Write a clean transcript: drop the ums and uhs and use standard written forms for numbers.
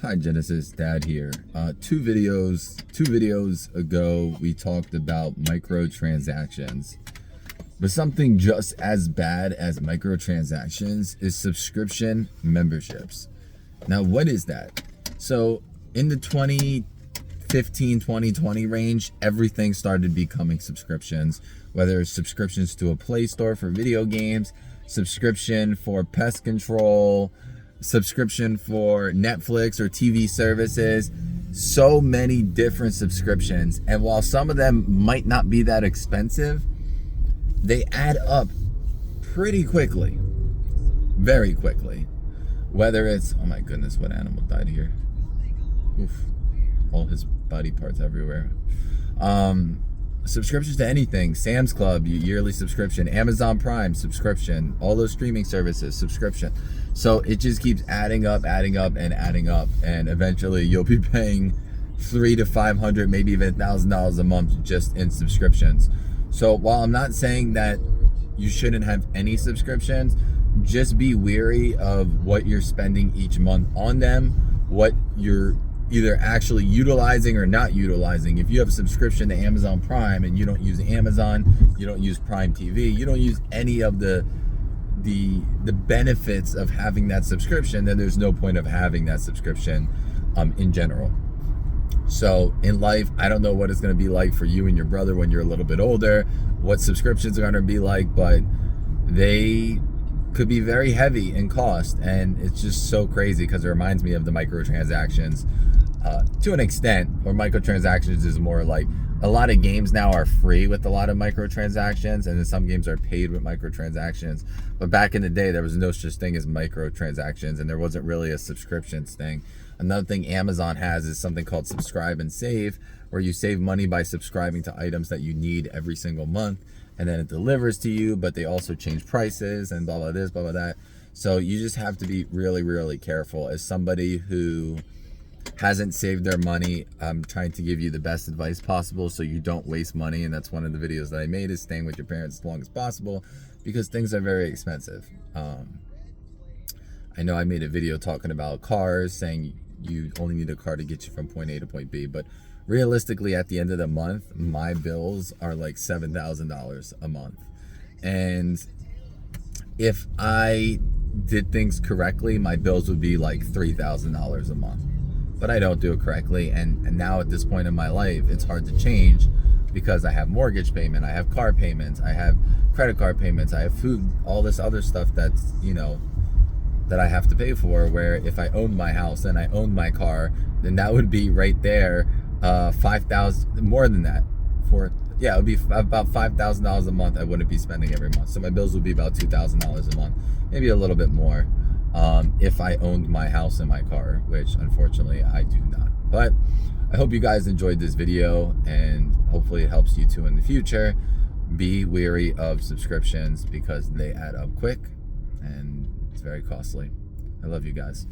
Hi Genesis, Dad here. Two videos ago, we talked about microtransactions. But something just as bad as microtransactions is subscription memberships. Now, what is that? So, in the 2015, 2020 range, everything started becoming subscriptions, whether it's subscriptions to a Play Store for video games, subscription for pest control, subscription for Netflix or TV services. So many different subscriptions, and while some of them might not be that expensive, they add up pretty quickly, very quickly. Whether it's, oh my goodness, what animal died here? Oof, all his body parts everywhere. Subscriptions to anything, Sam's Club, yearly subscription, Amazon Prime subscription, all those streaming services subscription. So it just keeps adding up, and eventually you'll be paying $300 to $500, maybe even $1,000 a month just in subscriptions. So while I'm not saying that you shouldn't have any subscriptions, just be wary of what you're spending each month on them, what you're either actually utilizing or not utilizing. If you have a subscription to Amazon Prime and you don't use Amazon, you don't use Prime TV, you don't use any of the benefits of having that subscription, then there's no point of having that subscription in general. So in life, I don't know what it's going to be like for you and your brother when you're a little bit older, what subscriptions are going to be like, but they could be very heavy in cost, and it's just so crazy because it reminds me of the microtransactions to an extent, or microtransactions is more like a lot of games now are free with a lot of microtransactions, and then some games are paid with microtransactions. But back in the day, there was no such thing as microtransactions, and there wasn't really a subscriptions thing. Another thing Amazon has is something called Subscribe and Save, where you save money by subscribing to items that you need every single month, and then it delivers to you, but they also change prices and blah, blah, this, blah, blah, that. So you just have to be really, really careful. As somebody who hasn't saved their money, I'm trying to give you the best advice possible so you don't waste money, and that's one of the videos that I made, is staying with your parents as long as possible because things are very expensive. I know I made a video talking about cars, saying you only need a car to get you from point A to point B, but realistically at the end of the month, my bills are like $7,000 a month. And if I did things correctly, my bills would be like $3,000 a month. But I don't do it correctly, and now at this point in my life, it's hard to change because I have mortgage payment, I have car payments, I have credit card payments, I have food, all this other stuff that's, that I have to pay for, where if I owned my house and I owned my car, then that would be right there, $5,000, more than that. It would be about $5,000 a month I wouldn't be spending every month. So my bills would be about $2,000 a month, maybe a little bit more, if I owned my house and my car, which unfortunately I do not. But I hope you guys enjoyed this video, and hopefully it helps you too in the future. Be wary of subscriptions because they add up quick and it's very costly. I love you guys.